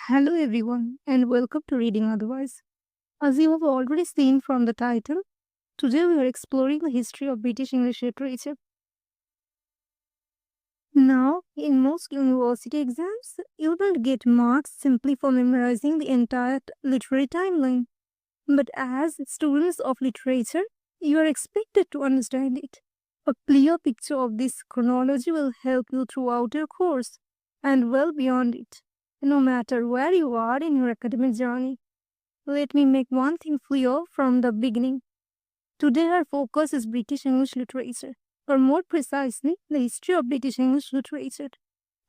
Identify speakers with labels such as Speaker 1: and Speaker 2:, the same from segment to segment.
Speaker 1: Hello everyone and welcome to Reading Otherwise. As you have already seen from the title, today we are exploring the history of British English literature. Now, in most university exams, you don't get marks simply for memorizing the entire literary timeline. But as students of literature, you are expected to understand it. A clear picture of this chronology will help you throughout your course and well beyond it, no matter where you are in your academic journey. Let me make one thing clear from the beginning. Today our focus is British English literature, or more precisely, the history of British English literature.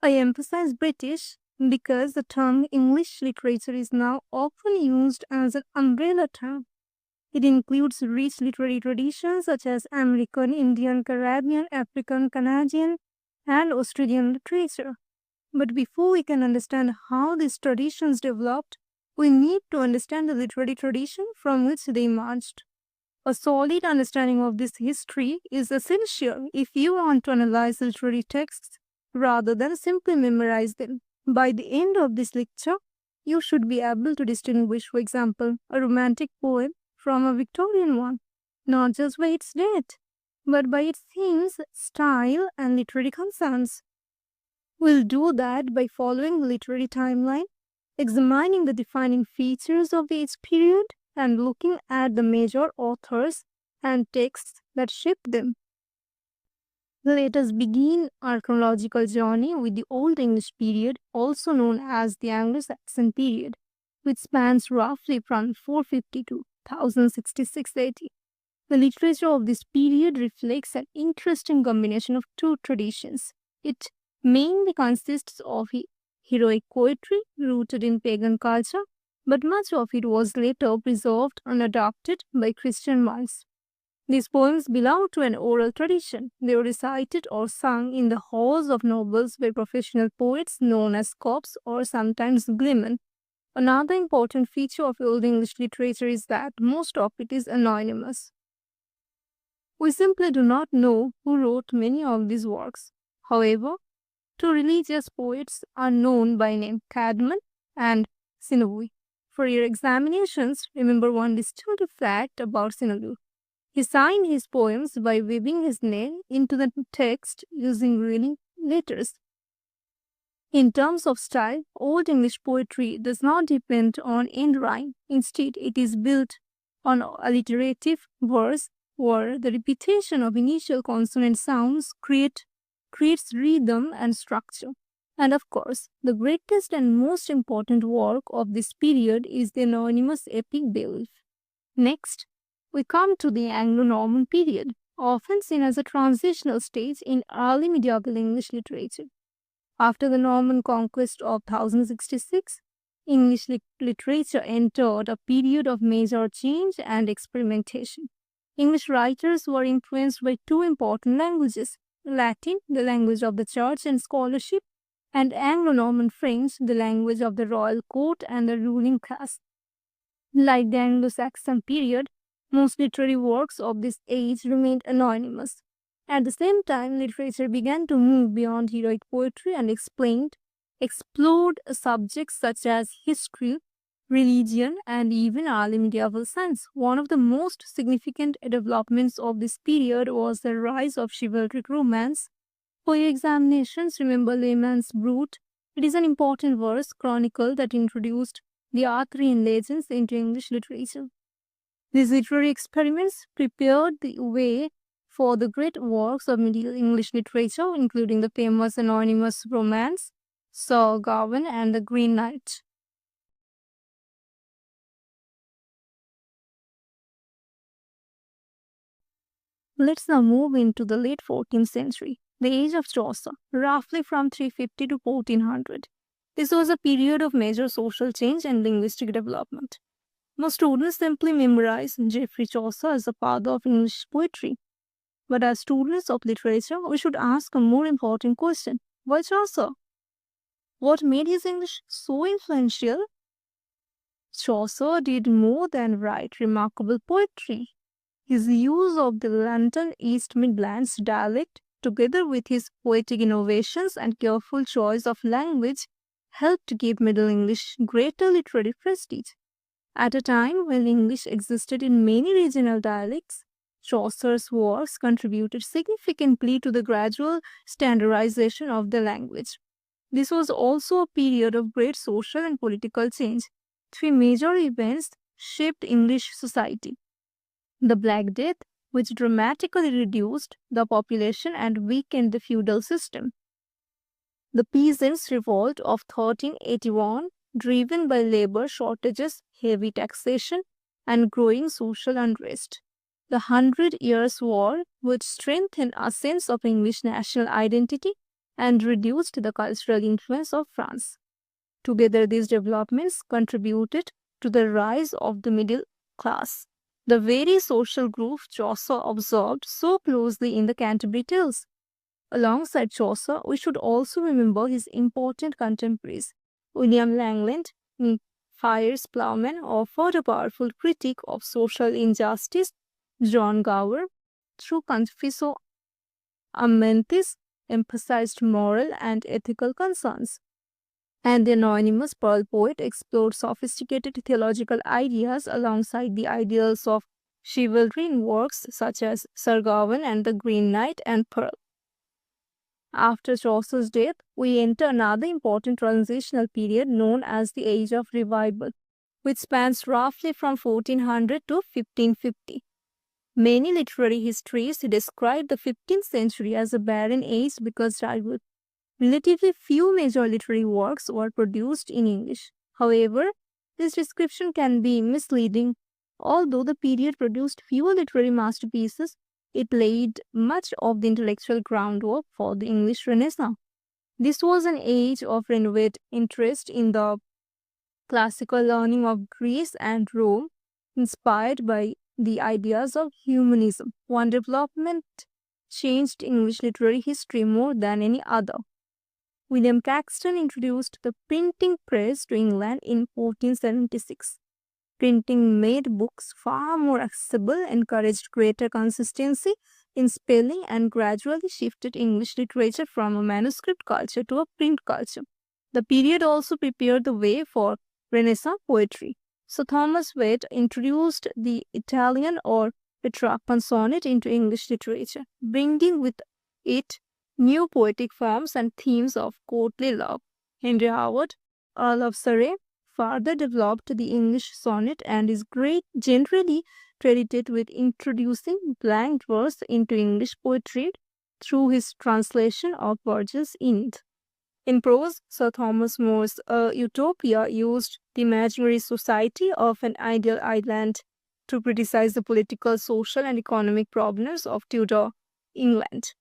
Speaker 1: I emphasize British because the term English literature is now often used as an umbrella term. It includes rich literary traditions such as American, Indian, Caribbean, African, Canadian, and Australian literature. But before we can understand how these traditions developed, we need to understand the literary tradition from which they emerged. A solid understanding of this history is essential if you want to analyze literary texts rather than simply memorize them. By the end of this lecture, you should be able to distinguish, for example, a romantic poem from a Victorian one, not just by its date, but by its themes, style, and literary concerns. We'll do that by following the literary timeline, examining the defining features of each period, and looking at the major authors and texts that shaped them. Let us begin our chronological journey with the Old English period, also known as the Anglo-Saxon period, which spans roughly from 450 to 1066 AD. The literature of this period reflects an interesting combination of two traditions. It mainly consists of heroic poetry rooted in pagan culture, but much of it was later preserved and adopted by Christian monks. These poems belong to an oral tradition. They were recited or sung in the halls of nobles by professional poets known as scopes or sometimes gleemen. Another important feature of Old English literature is that most of it is anonymous. We simply do not know who wrote many of these works. However, two religious poets are known by name Cadman and Sinoui. For your examinations, remember one distinctive fact about Sinoui. He signed his poems by weaving his name into the text using real letters. In terms of style, Old English poetry does not depend on end rhyme. Instead, it is built on alliterative verse where the repetition of initial consonant sounds creates rhythm and structure. And of course, the greatest and most important work of this period is the anonymous epic Beowulf. Next, we come to the Anglo-Norman period, often seen as a transitional stage in early medieval English literature. After the Norman conquest of 1066, English literature entered a period of major change and experimentation. English writers were influenced by two important languages, Latin, the language of the church and scholarship, and Anglo-Norman French, the language of the royal court and the ruling class. Like the Anglo-Saxon period, most literary works of this age remained anonymous. At the same time, literature began to move beyond heroic poetry and explored subjects such as history, religion, and even early medieval science. One of the most significant developments of this period was the rise of chivalric romance. For your examinations, remember Layman's Brut. It is an important verse chronicle that introduced the Arthurian legends into English literature. These literary experiments prepared the way for the great works of medieval English literature, including the famous anonymous romance, Sir Gawain and the Green Knight. Let's now move into the late 14th century, the age of Chaucer, roughly from 350 to 1400. This was a period of major social change and linguistic development. Most students simply memorize Geoffrey Chaucer as the father of English poetry. But as students of literature, we should ask a more important question. Why Chaucer? What made his English so influential? Chaucer did more than write remarkable poetry. His use of the London East Midlands dialect, together with his poetic innovations and careful choice of language, helped give Middle English greater literary prestige. At a time when English existed in many regional dialects, Chaucer's works contributed significantly to the gradual standardization of the language. This was also a period of great social and political change. Three major events shaped English society: the Black Death, which dramatically reduced the population and weakened the feudal system; the Peasants' Revolt of 1381, driven by labor shortages, heavy taxation, and growing social unrest; the Hundred Years' War, which strengthened a sense of English national identity and reduced the cultural influence of France. Together, these developments contributed to the rise of the middle class, the very social group Chaucer observed so closely in the Canterbury Tales. Alongside Chaucer, we should also remember his important contemporaries. William Langland, in Fire's Plowman, offered a powerful critique of social injustice. John Gower, through Confessio Amentis, emphasized moral and ethical concerns. And the anonymous Pearl poet explored sophisticated theological ideas alongside the ideals of chivalry in works such as Sir Gawain and the Green Knight and Pearl. After Chaucer's death, we enter another important transitional period known as the Age of Revival, which spans roughly from 1400 to 1550. Many literary histories describe the 15th century as a barren age because relatively few major literary works were produced in English. However, this description can be misleading. Although the period produced fewer literary masterpieces, it laid much of the intellectual groundwork for the English Renaissance. This was an age of renewed interest in the classical learning of Greece and Rome, inspired by the ideas of humanism. One development changed English literary history more than any other. William Caxton introduced the printing press to England in 1476. Printing made books far more accessible, encouraged greater consistency in spelling, and gradually shifted English literature from a manuscript culture to a print culture. The period also prepared the way for Renaissance poetry. Sir Thomas Wade introduced the Italian or Petrarchan sonnet into English literature, bringing with it new poetic forms and themes of courtly love. Henry Howard, Earl of Surrey, further developed the English sonnet and is generally credited with introducing blank verse into English poetry through his translation of Virgil's Aeneid. In prose, Sir Thomas More's Utopia used the imaginary society of an ideal island to criticize the political, social, and economic problems of Tudor England.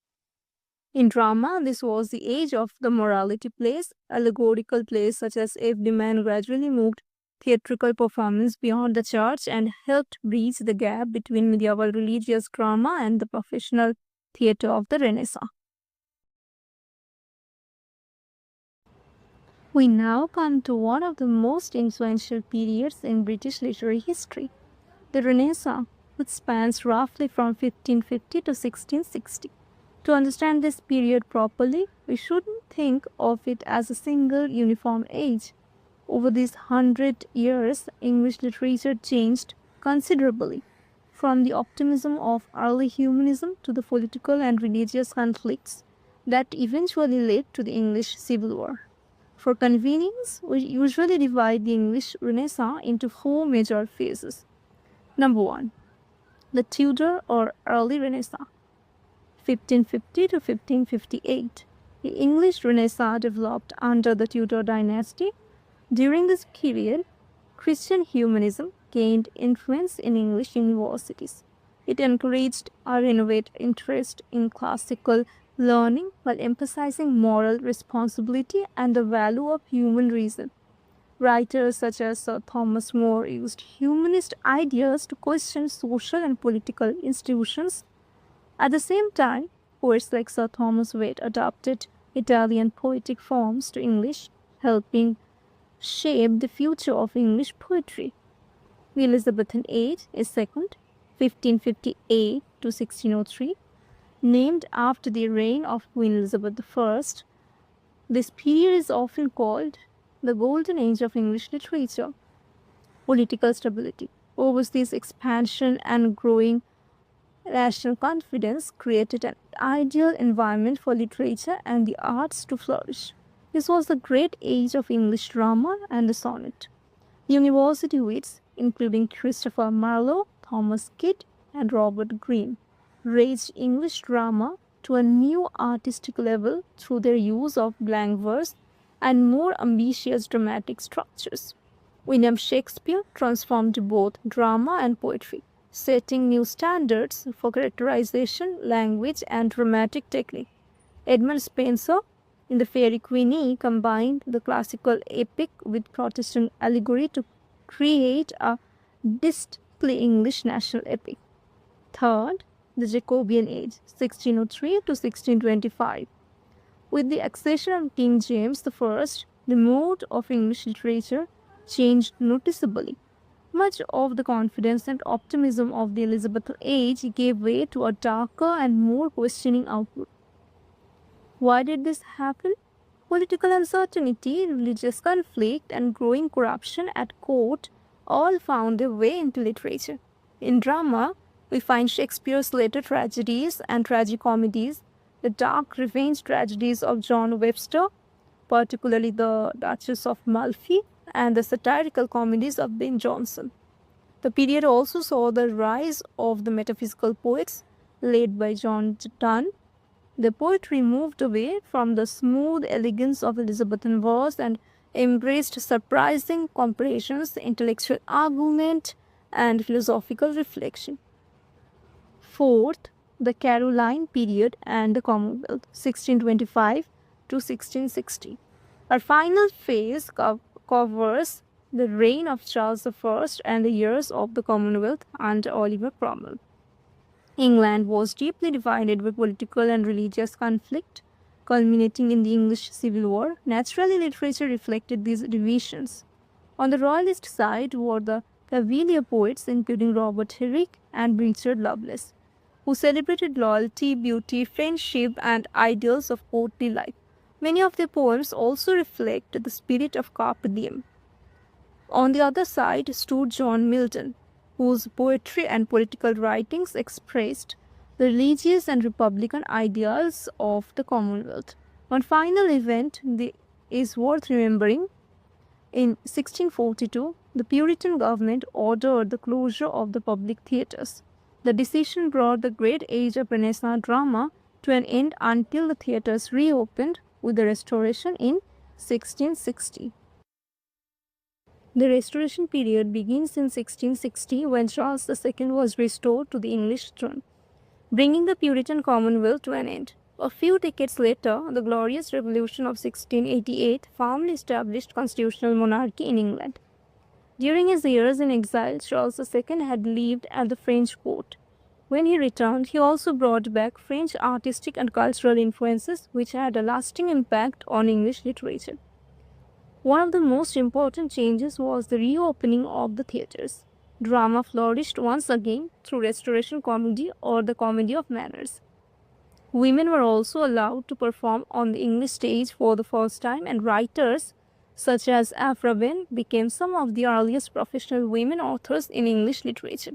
Speaker 1: In drama, this was the age of the morality plays. Allegorical plays such as Every Man gradually moved theatrical performance beyond the church and helped bridge the gap between medieval religious drama and the professional theatre of the Renaissance. We now come to one of the most influential periods in British literary history, the Renaissance, which spans roughly from 1550 to 1660. To understand this period properly, we shouldn't think of it as a single uniform age. Over these 100 years, English literature changed considerably, from the optimism of early humanism to the political and religious conflicts that eventually led to the English Civil War. For convenience, we usually divide the English Renaissance into four major phases. Number 1, the Tudor or Early Renaissance, 1550 to 1558. The English Renaissance developed under the Tudor dynasty. During this period, Christian humanism gained influence in English universities. It encouraged a renewed interest in classical learning while emphasizing moral responsibility and the value of human reason. Writers such as Sir Thomas More used humanist ideas to question social and political institutions. At the same time, poets like Sir Thomas Wade adapted Italian poetic forms to English, helping shape the future of English poetry. The Elizabethan Age is second, 1558 to 1603, named after the reign of Queen Elizabeth I. This period is often called the golden age of English literature. Political stability, overseas expansion, and growing national confidence created an ideal environment for literature and the arts to flourish. This was the great age of English drama and the sonnet. University wits, including Christopher Marlowe, Thomas Kidd, and Robert Greene, raised English drama to a new artistic level through their use of blank verse and more ambitious dramatic structures. William Shakespeare transformed both drama and poetry, setting new standards for characterization, language, and dramatic technique. Edmund Spenser, in The Faerie Queene, combined the classical epic with Protestant allegory to create a distinctly English national epic. Third, the Jacobean Age, 1603 to 1625. With the accession of King James I, the mode of English literature changed noticeably. Much of the confidence and optimism of the Elizabethan age gave way to a darker and more questioning outlook. Why did this happen? Political uncertainty, religious conflict, and growing corruption at court all found their way into literature. In drama, we find Shakespeare's later tragedies and tragicomedies, the dark revenge tragedies of John Webster, particularly the Duchess of Malfi, and the satirical comedies of Ben Jonson. The period also saw the rise of the metaphysical poets, led by John Donne. The poetry moved away from the smooth elegance of Elizabethan verse and embraced surprising comparisons, intellectual argument, and philosophical reflection. Fourth, the Caroline period and the Commonwealth, 1625 to 1660. Our final phase covers the reign of Charles I and the years of the Commonwealth under Oliver Cromwell. England was deeply divided by political and religious conflict, culminating in the English Civil War. Naturally, literature reflected these divisions. On the royalist side were the Cavalier poets, including Robert Herrick and Richard Lovelace, who celebrated loyalty, beauty, friendship, and ideals of courtly life. Many of their poems also reflect the spirit of Carpe Diem. On the other side stood John Milton, whose poetry and political writings expressed the religious and republican ideals of the Commonwealth. One final event is worth remembering. In 1642, the Puritan government ordered the closure of the public theatres. The decision brought the great age of Renaissance drama to an end until the theatres reopened with the Restoration in 1660. The Restoration period begins in 1660 when Charles II was restored to the English throne, bringing the Puritan Commonwealth to an end. A few decades later, the Glorious Revolution of 1688 firmly established constitutional monarchy in England. During his years in exile, Charles II had lived at the French court. When he returned, he also brought back French artistic and cultural influences which had a lasting impact on English literature. One of the most important changes was the reopening of the theatres. Drama flourished once again through Restoration comedy or the comedy of manners. Women were also allowed to perform on the English stage for the first time, and writers such as Aphra Behn became some of the earliest professional women authors in English literature.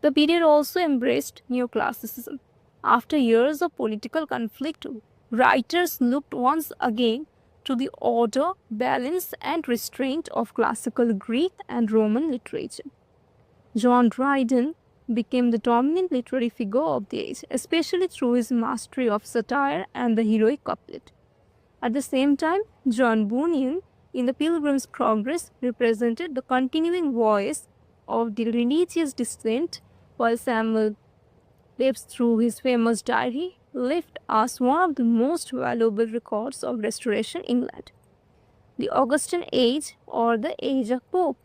Speaker 1: The period also embraced neoclassicism. After years of political conflict, writers looked once again to the order, balance, and restraint of classical Greek and Roman literature. John Dryden became the dominant literary figure of the age, especially through his mastery of satire and the heroic couplet. At the same time, John Bunyan, in The Pilgrim's Progress, represented the continuing voice of the religious dissent, while Samuel Pepys, through his famous diary, left us one of the most valuable records of Restoration England, the Augustan Age or the Age of Pope.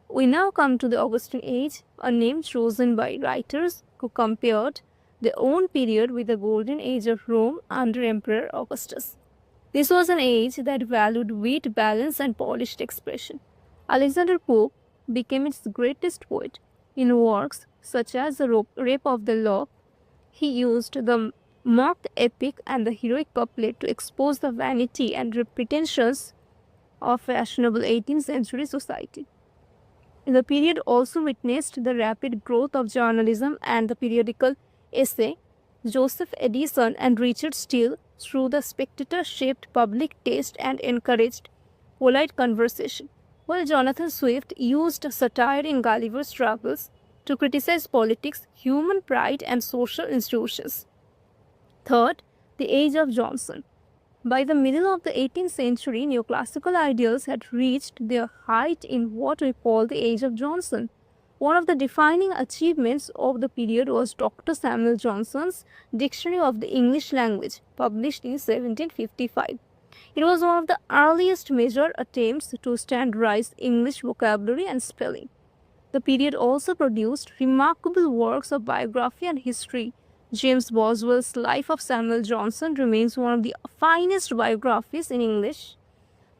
Speaker 1: We now come to the Augustan Age, a name chosen by writers who compared their own period with the golden age of Rome under Emperor Augustus. This was an age that valued wit, balance, and polished expression. Alexander Pope became its greatest poet. In works such as The Rape of the Lock, he used the mock epic and the heroic couplet to expose the vanity and pretensions of fashionable 18th century society. The period also witnessed the rapid growth of journalism and the periodical essay. Joseph Addison and Richard Steele, through the Spectator, shaped public taste and encouraged polite conversation, while Jonathan Swift used satire in Gulliver's Travels to criticize politics, human pride, and social institutions. Third, the age of Johnson. By the middle of the 18th century, neoclassical ideals had reached their height in what we call the age of Johnson. One of the defining achievements of the period was Dr. Samuel Johnson's Dictionary of the English Language, published in 1755. It was one of the earliest major attempts to standardize English vocabulary and spelling. The period also produced remarkable works of biography and history. James Boswell's Life of Samuel Johnson remains one of the finest biographies in English,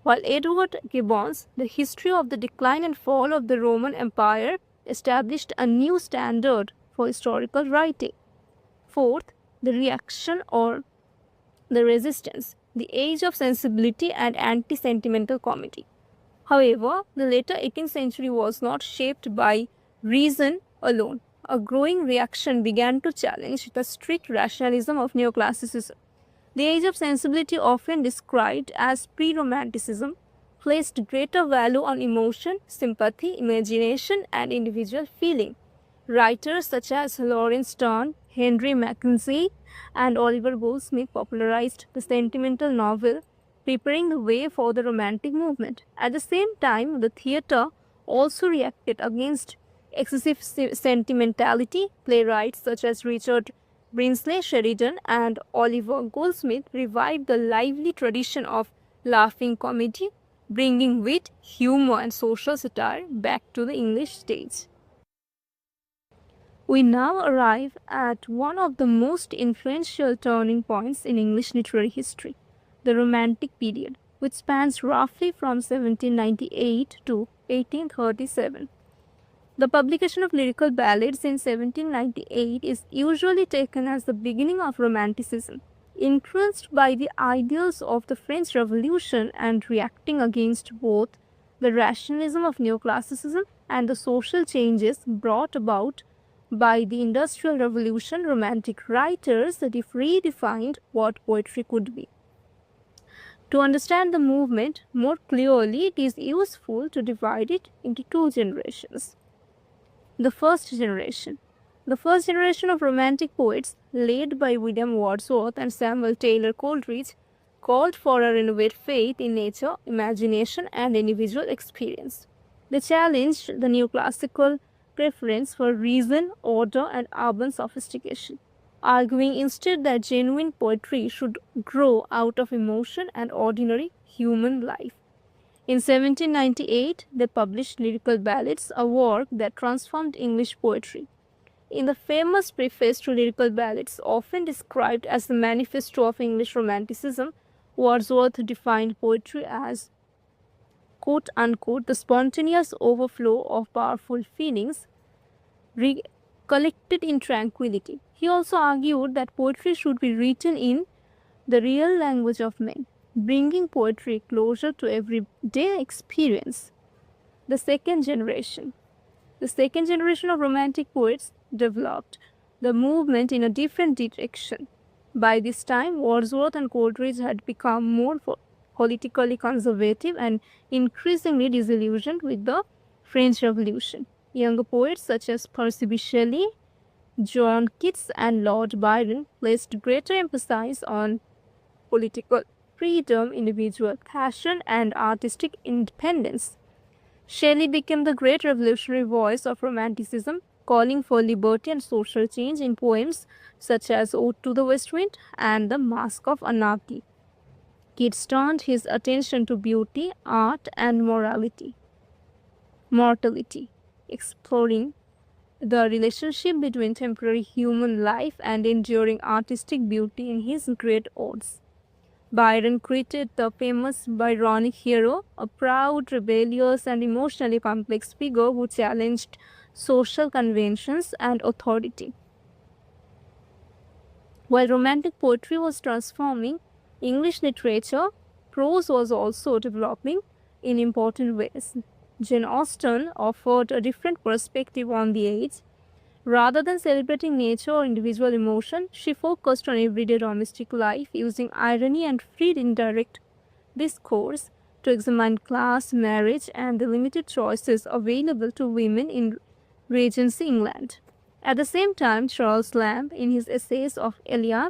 Speaker 1: while Edward Gibbon's The History of the Decline and Fall of the Roman Empire established a new standard for historical writing. Fourth, the reaction or the resistance, the age of sensibility and anti-sentimental comedy. However, the later 18th century was not shaped by reason alone. A growing reaction began to challenge the strict rationalism of neoclassicism. The age of sensibility, often described as pre-romanticism, placed greater value on emotion, sympathy, imagination, and individual feeling. Writers such as Lawrence Sterne, Henry Mackenzie, and Oliver Goldsmith popularized the sentimental novel, preparing the way for the Romantic movement. At the same time, the theatre also reacted against excessive sentimentality. Playwrights such as Richard Brinsley Sheridan and Oliver Goldsmith revived the lively tradition of laughing comedy, bringing wit, humor, and social satire back to the English stage. We now arrive at one of the most influential turning points in English literary history, the Romantic period, which spans roughly from 1798 to 1837. The publication of lyrical ballads in 1798 is usually taken as the beginning of Romanticism. Influenced by the ideals of the French Revolution and reacting against both the rationalism of neoclassicism and the social changes brought about by the Industrial Revolution, Romantic writers redefined what poetry could be. To understand the movement more clearly, it is useful to divide it into two generations. The first generation. The first generation of Romantic poets, led by William Wordsworth and Samuel Taylor Coleridge, called for a renewed faith in nature, imagination, and individual experience. They challenged the neoclassical preference for reason, order, and urban sophistication, arguing instead that genuine poetry should grow out of emotion and ordinary human life. In 1798, they published Lyrical Ballads, a work that transformed English poetry. In the famous preface to Lyrical Ballads, often described as the manifesto of English Romanticism, Wordsworth defined poetry as, quote unquote, the spontaneous overflow of powerful feelings collected in tranquility. He also argued that poetry should be written in the real language of men, bringing poetry closer to everyday experience. The second generation. The second generation of Romantic poets developed the movement in a different direction. By this time, Wordsworth and Coleridge had become more politically conservative and increasingly disillusioned with the French Revolution. Younger poets such as Percy Bysshe Shelley, John Keats, and Lord Byron placed greater emphasis on political freedom, individual passion, and artistic independence. Shelley became the great revolutionary voice of Romanticism, calling for liberty and social change in poems such as Ode to the West Wind and The Mask of Anarchy. Keats turned his attention to beauty, art, and mortality, exploring the relationship between temporary human life and enduring artistic beauty in his great odes. Byron created the famous Byronic hero, a proud, rebellious, and emotionally complex figure who challenged social conventions and authority. While Romantic poetry was transforming English literature, prose was also developing. in important ways. Jane Austen offered a different perspective on the age. Rather than celebrating nature or individual emotion, she focused on everyday domestic life using irony and free indirect discourse to examine class, marriage, and the limited choices available to women in Regency England. At the same time, Charles Lamb, in his essays of Elia,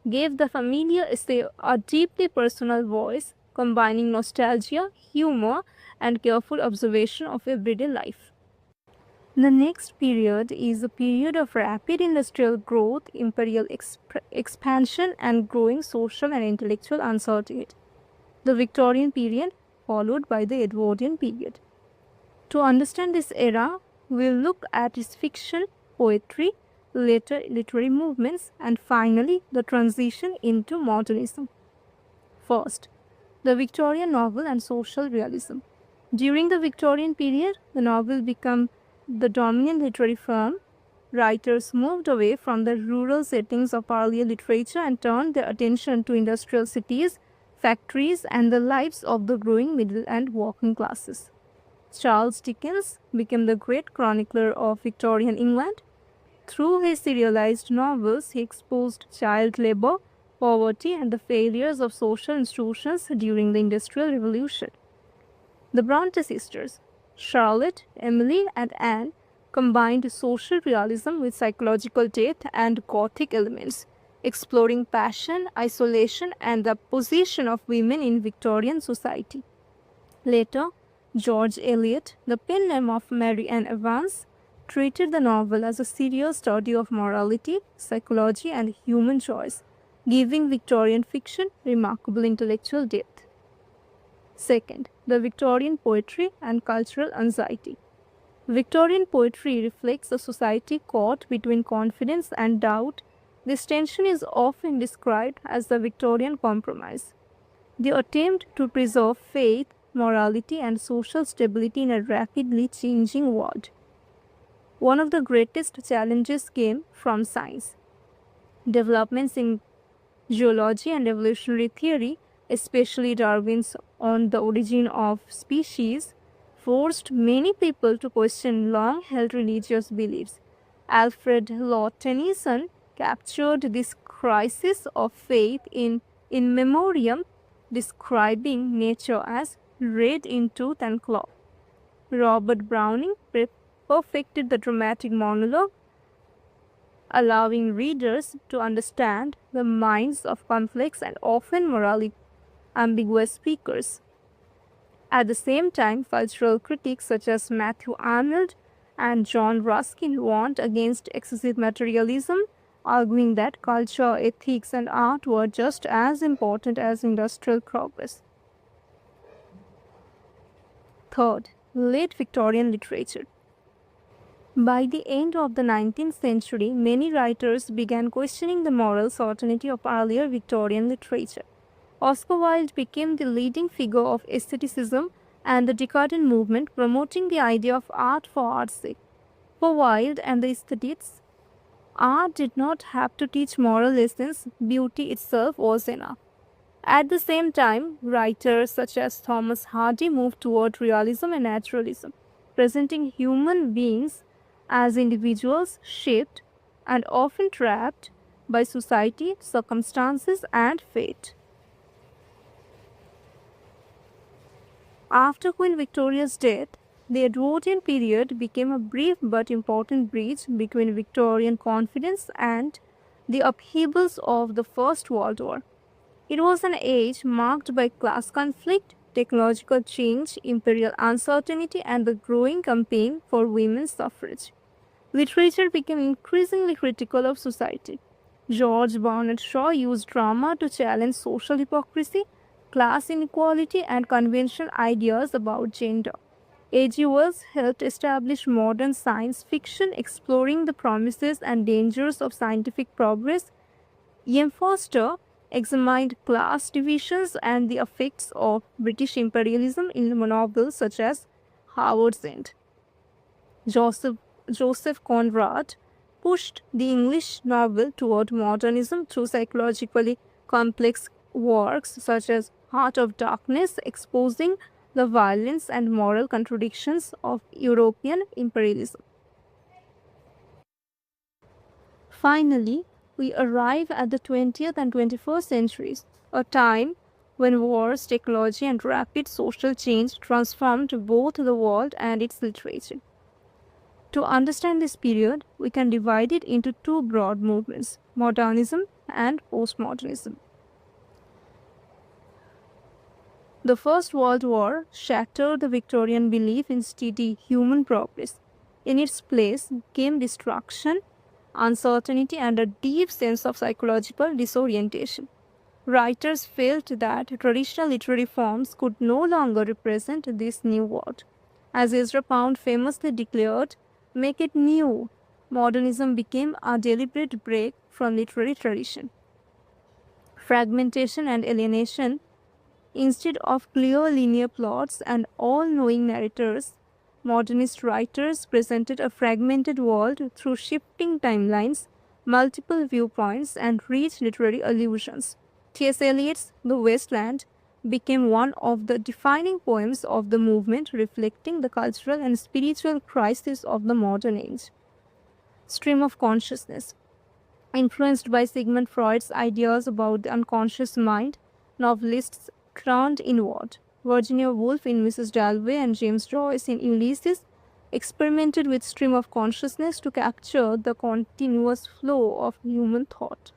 Speaker 1: gave the familiar essay a deeply personal voice, combining nostalgia, humor, and careful observation of everyday life. The next period is a period of rapid industrial growth, imperial expansion, and growing social and intellectual uncertainty. The Victorian period, followed by the Edwardian period. To understand this era, we'll look at its fiction, poetry, later literary movements, and finally the transition into modernism. First, the Victorian novel and social realism. During the Victorian period, the novel became the dominant literary form. Writers moved away from the rural settings of earlier literature and turned their attention to industrial cities, factories, and the lives of the growing middle and working classes. Charles Dickens became the great chronicler of Victorian England. Through his serialized novels, he exposed child labor, poverty, and the failures of social institutions during the Industrial Revolution. The Bronte sisters, Charlotte, Emily, and Anne, combined social realism with psychological depth and Gothic elements, exploring passion, isolation, and the position of women in Victorian society. Later, George Eliot, the pen name of Mary Ann Evans, treated the novel as a serious study of morality, psychology, and human choice, giving Victorian fiction remarkable intellectual depth. Second, the Victorian poetry and cultural anxiety. Victorian poetry reflects a society caught between confidence and doubt. This tension is often described as the Victorian compromise, the attempt to preserve faith, morality, and social stability in a rapidly changing world. One of the greatest challenges came from science. Developments in geology and evolutionary theory, especially Darwin's On the Origin of Species, forced many people to question long-held religious beliefs. Alfred Lord Tennyson captured this crisis of faith in In Memoriam, describing nature as red in tooth and claw. Robert Browning perfected the dramatic monologue, allowing readers to understand the minds of complex and often morally ambiguous speakers. At the same time, cultural critics such as Matthew Arnold and John Ruskin warned against excessive materialism, arguing that culture, ethics, and art were just as important as industrial progress. Third, late Victorian literature. By the end of the 19th century, many writers began questioning the moral certainty of earlier Victorian literature. Oscar Wilde became the leading figure of aestheticism and the decadent movement, promoting the idea of art for art's sake. For Wilde and the aesthetics, art did not have to teach moral lessons, beauty itself was enough. At the same time, writers such as Thomas Hardy moved toward realism and naturalism, presenting human beings as individuals shaped and often trapped by society, circumstances, and fate. After Queen Victoria's death, the Edwardian period became a brief but important bridge between Victorian confidence and the upheavals of the First World War. It was an age marked by class conflict, technological change, imperial uncertainty, and the growing campaign for women's suffrage. Literature became increasingly critical of society. George Bernard Shaw used drama to challenge social hypocrisy, class inequality, and conventional ideas about gender. A.G. Wells helped establish modern science fiction, exploring the promises and dangers of scientific progress. E.M. Forster examined class divisions and the effects of British imperialism in novels such as Howard's End. Joseph Conrad pushed the English novel toward modernism through psychologically complex works such as Heart of Darkness, exposing the violence and moral contradictions of European imperialism. Finally, we arrive at the 20th and 21st centuries, a time when wars, technology, and rapid social change transformed both the world and its literature. To understand this period, we can divide it into two broad movements, modernism and postmodernism. The First World War shattered the Victorian belief in steady human progress. In its place came destruction, uncertainty, and a deep sense of psychological disorientation. Writers felt that traditional literary forms could no longer represent this new world. As Ezra Pound famously declared, "Make it new." Modernism became a deliberate break from literary tradition. Fragmentation and alienation. Instead of clear linear plots and all-knowing narrators, modernist writers presented a fragmented world through shifting timelines, multiple viewpoints, and rich literary allusions. T.S. Eliot's The Waste Land became one of the defining poems of the movement, reflecting the cultural and spiritual crisis of the modern age. Stream of consciousness. Influenced by Sigmund Freud's ideas about the unconscious mind, novelists turned inward. Virginia Woolf in Mrs. Dalloway and James Joyce in Ulysses experimented with stream of consciousness to capture the continuous flow of human thought,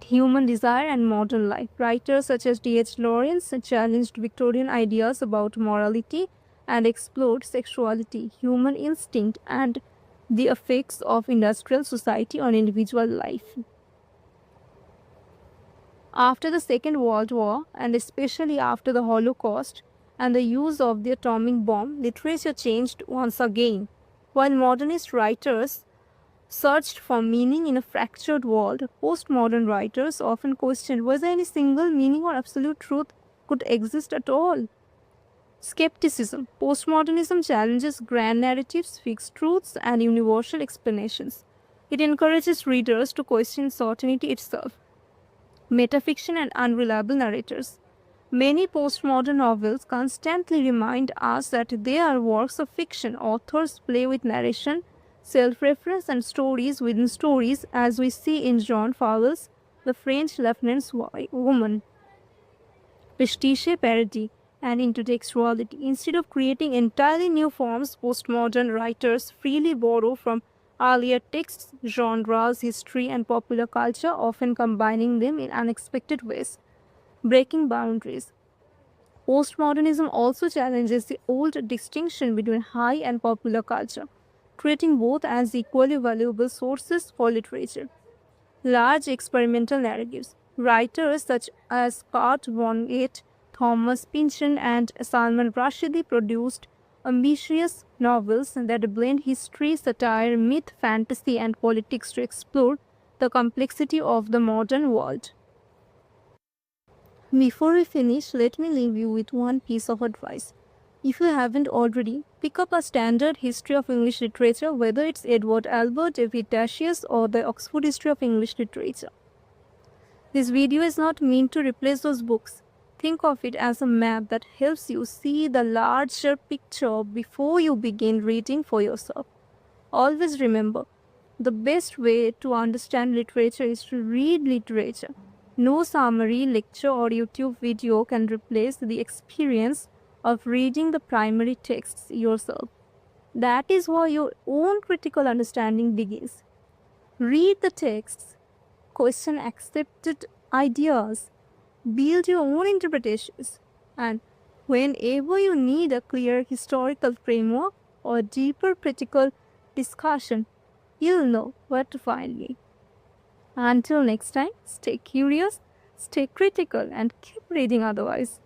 Speaker 1: human desire, and modern life. Writers such as D.H. Lawrence challenged Victorian ideas about morality and explored sexuality, human instinct, and the effects of industrial society on individual life. After the Second World War, and especially after the Holocaust and the use of the atomic bomb, literature changed once again. While modernist writers searched for meaning in a fractured world, postmodern writers often questioned whether any single meaning or absolute truth could exist at all. Skepticism. Postmodernism challenges grand narratives, fixed truths, and universal explanations. It encourages readers to question certainty itself. Metafiction and unreliable narrators. Many postmodern novels constantly remind us that they are works of fiction. Authors play with narration, self-reference, and stories within stories, as we see in John Fowles' The French Lieutenant's Woman. Pastiche, parody, and intertextuality. Instead of creating entirely new forms, postmodern writers freely borrow from earlier texts, genres, history, and popular culture, often combining them in unexpected ways. Breaking boundaries. Postmodernism also challenges the old distinction between high and popular culture, treating both as equally valuable sources for literature. Large experimental narratives. Writers such as Kurt Vonnegut, Thomas Pynchon, and Salman Rushdie produced ambitious novels that blend history, satire, myth, fantasy, and politics to explore the complexity of the modern world. Before we finish, let me leave you with one piece of advice. If you haven't already, pick up a standard history of English literature, whether it's Edward Albert, David Dacius, or the Oxford History of English Literature. This video is not meant to replace those books. Think of it as a map that helps you see the larger picture before you begin reading for yourself. Always remember, the best way to understand literature is to read literature. No summary, lecture, or YouTube video can replace the experience of reading the primary texts yourself. That is where your own critical understanding begins. Read the texts, question accepted ideas, build your own interpretations, and whenever you need a clear historical framework or deeper critical discussion, you'll know where to find me. Until next time, stay curious, stay critical, and keep reading otherwise.